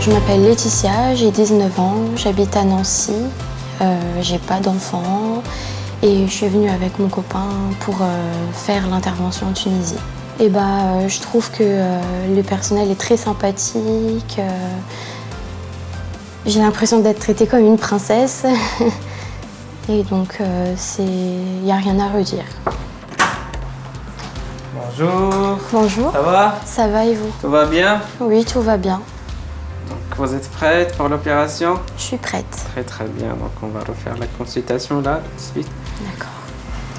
Je m'appelle Laetitia, j'ai 19 ans, j'habite à Nancy, j'ai pas d'enfant et je suis venue avec mon copain pour faire l'intervention en Tunisie. Et je trouve que le personnel est très sympathique, j'ai l'impression d'être traitée comme une princesse et donc il n'y a rien à redire. Bonjour. Bonjour. Ça va? Ça va et vous? Tout va bien? Oui, tout va bien. Donc vous êtes prête pour l'opération? Je suis prête. Très bien, donc on va refaire la consultation là tout de suite. D'accord.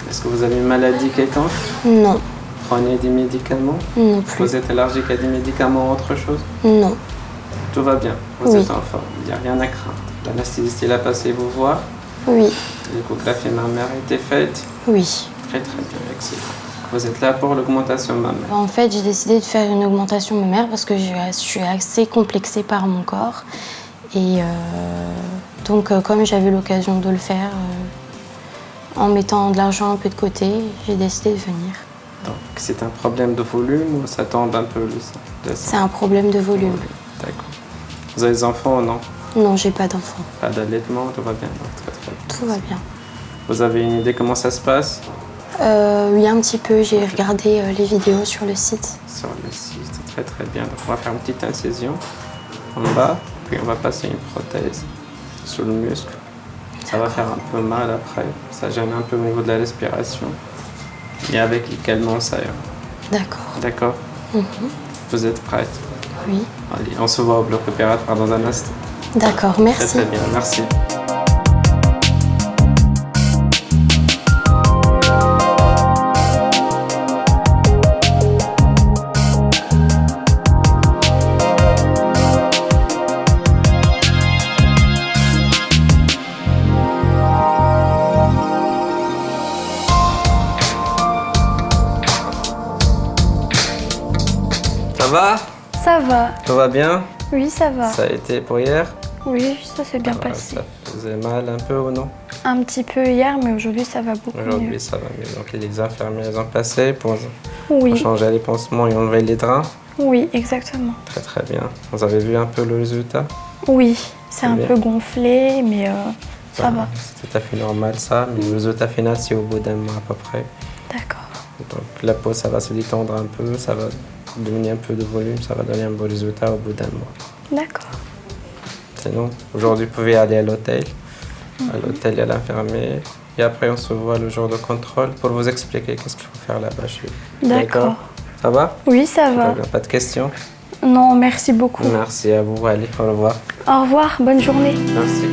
Est-ce que vous avez une maladie quelconque? Non. Prenez des médicaments? Non plus. Vous êtes allergique à des médicaments ou autre chose? Non. Tout va bien, vous Oui. êtes en forme, il n'y a rien à craindre. L'anesthésiste l'a passé vous voir? Oui. L'échographie mammaire a été faite? Oui. Très bien, excellent. Vous êtes là pour l'augmentation mammaire? En fait, j'ai décidé de faire une augmentation mammaire parce que je suis assez complexée par mon corps. Et donc, comme j'avais l'occasion de le faire, en mettant de l'argent un peu de côté, j'ai décidé de venir. Donc c'est un problème de volume ou ça tombe un peu le sang? C'est un problème de volume. D'accord. Vous avez des enfants ou non? Non, j'ai pas d'enfant. Pas d'allaitement, tout va bien? Donc, très bien. Tout va bien. Vous avez une idée comment ça se passe? Oui, un petit peu. J'ai regardé les vidéos sur le site. Sur le site, très bien. Donc on va faire une petite incision en bas, puis on va passer une prothèse sous le muscle. Ça va faire un peu mal après, ça gêne un peu au niveau de la respiration. Et avec les calmants, ça ira. D'accord. D'accord? Vous êtes prête? Oui. Allez, on se voit au bloc opératoire dans un instant. D'accord, merci. Très bien, merci. Ça va? Ça va. Tout va bien? Oui, ça va. Ça a été pour hier? Oui, ça s'est bien passé. Ça faisait mal un peu ou non? Un petit peu hier, mais aujourd'hui, ça va beaucoup mieux. Aujourd'hui, ça va mieux. Donc les infirmiers ont passé pour Oui. changer les pansements et enlever les draps. Oui, exactement. Très bien. Vous avez vu un peu le résultat? Oui, c'est un bien. peu gonflé, mais ça va. C'est tout à fait normal ça, mais le résultat final, c'est au bout d'un mois à peu près. D'accord. Donc la peau, ça va se détendre un peu, ça va donner un peu de volume, ça va donner un bon résultat au bout d'un mois. D'accord. Sinon, aujourd'hui, vous pouvez aller à l'hôtel. À l'hôtel, il y a l'infirmier. Et après, on se voit le jour de contrôle pour vous expliquer qu'est-ce qu'il faut faire là-bas chez vous. D'accord. Ça va? Oui, ça va. Pas de questions? Non, merci beaucoup. Merci à vous. Allez, au revoir. Au revoir, bonne journée. Merci.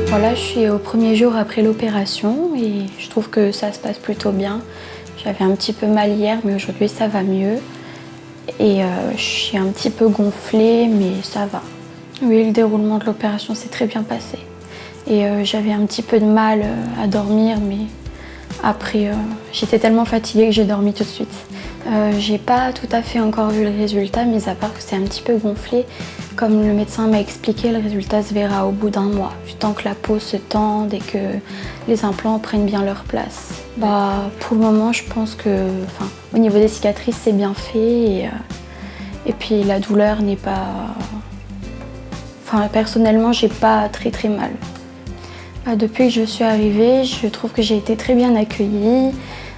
Voilà, je suis au premier jour après l'opération et je trouve que ça se passe plutôt bien. J'avais un petit peu mal hier, mais aujourd'hui ça va mieux. Et je suis un petit peu gonflée, mais ça va. Oui, le déroulement de l'opération s'est très bien passé. Et j'avais un petit peu de mal à dormir, mais après, j'étais tellement fatiguée que j'ai dormi tout de suite. J'ai pas tout à fait encore vu le résultat, mis à part que c'est un petit peu gonflé. Comme le médecin m'a expliqué, le résultat se verra au bout d'un mois, du temps que la peau se tende et que les implants prennent bien leur place. Pour le moment, je pense que, au niveau des cicatrices, c'est bien fait et puis la douleur n'est pas. Personnellement, j'ai pas très mal. Depuis que je suis arrivée, je trouve que j'ai été très bien accueillie,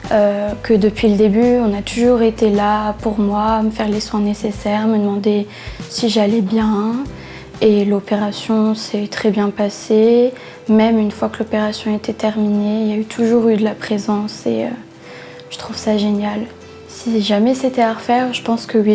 que depuis le début, on a toujours été là pour moi, me faire les soins nécessaires, me demander si j'allais bien. Et l'opération s'est très bien passée. Même une fois que l'opération était terminée, il y a toujours eu de la présence et je trouve ça génial. Si jamais c'était à refaire, je pense que oui.